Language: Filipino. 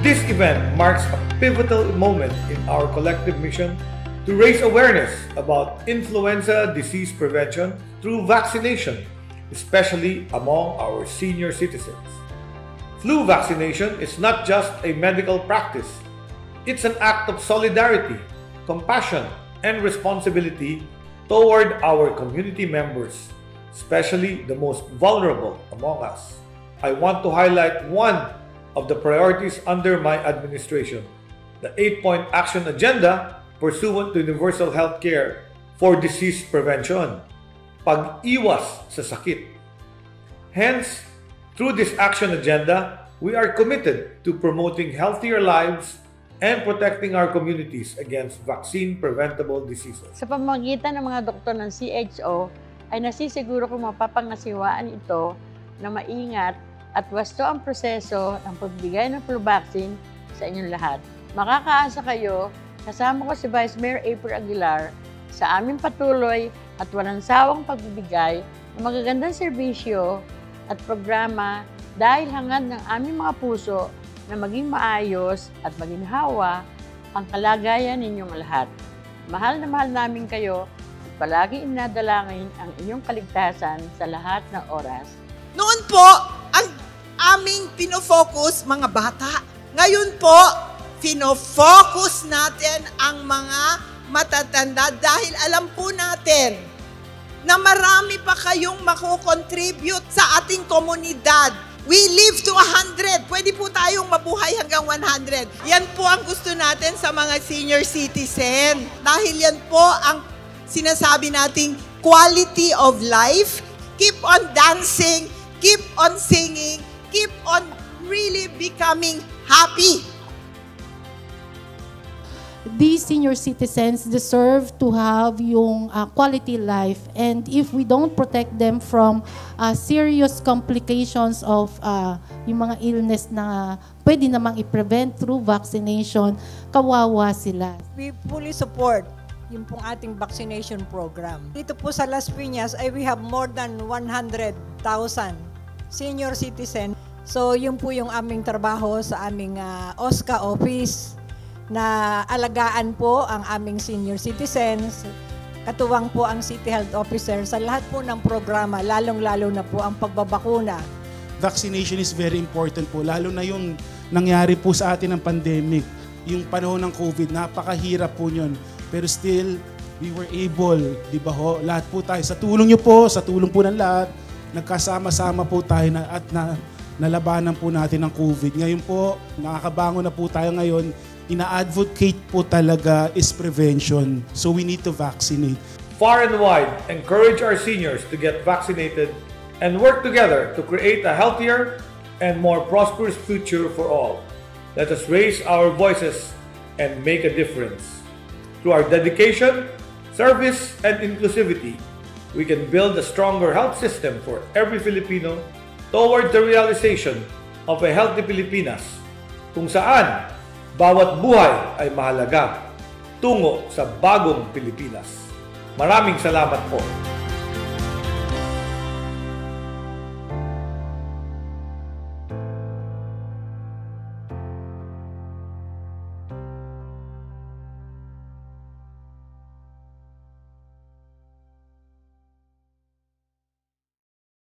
This event marks a pivotal moment in our collective mission to raise awareness about influenza disease prevention through vaccination, especially among our senior citizens. Flu vaccination is not just a medical practice. It's an act of solidarity, compassion, and responsibility toward our community members, especially the most vulnerable among us. I want to highlight one of the priorities under my administration, the 8-point action agenda pursuant to universal health care for disease prevention, pag-iwas sa sakit. Hence, through this action agenda, we are committed to promoting healthier lives and protecting our communities against vaccine-preventable diseases. Sa pamamagitan ng mga doktor ng CHO, ay nasisiguro kung mapapangasiwaan ito na maingat at wasto ang proseso ng pagbigay ng flu vaccine sa inyong lahat. Makakaasa kayo, kasama ko si Vice Mayor April Aguilar, sa aming patuloy at walang sawang pagbibigay ng magagandang serbisyo at programa dahil hangad ng aming mga puso na maging maayos at maginhawa ang kalagayan ninyong lahat. Mahal na mahal namin kayo at palagi inadalangin ang inyong kaligtasan sa lahat ng oras. Noon po, ang aming pinofocus mga bata. Ngayon po, pinofocus natin ang mga matatanda dahil alam po natin na marami pa kayong makukontribute sa ating komunidad. We live to 100. Pwede po tayong mabuhay hanggang 100. Yan po ang gusto natin sa mga senior citizen. Dahil yan po ang sinasabi nating quality of life. Keep on dancing, keep on singing, keep on really becoming happy. These senior citizens deserve to have yung quality life, and if we don't protect them from serious complications of yung mga illness na pwede namang i-prevent through vaccination, kawawa sila. We fully support yung pong ating vaccination program. Dito po sa Las Piñas ay we have more than 100,000 senior citizen. So yun po yung aming trabaho sa aming OSCA office na alagaan po ang aming senior citizens. Katuwang po ang City Health Officer sa lahat po ng programa, lalong-lalo na po ang pagbabakuna. Vaccination is very important po, lalo na yung nangyari po sa atin ng pandemic. Yung panahon ng COVID, napakahirap po yun. Pero still, we were able, di ba ho, lahat po tayo, sa tulong nyo po, sa tulong po ng lahat, nagkasama-sama po tayo at nalabanan po natin ang COVID. Ngayon po, nakakabangon na po tayo ngayon, ina-advocate po talaga is prevention. So we need to vaccinate. Far and wide, encourage our seniors to get vaccinated and work together to create a healthier and more prosperous future for all. Let us raise our voices and make a difference. Through our dedication, service, and inclusivity, we can build a stronger health system for every Filipino toward the realization of a healthy Pilipinas, kung saan bawat buhay ay mahalaga tungo sa bagong Pilipinas. Maraming salamat po.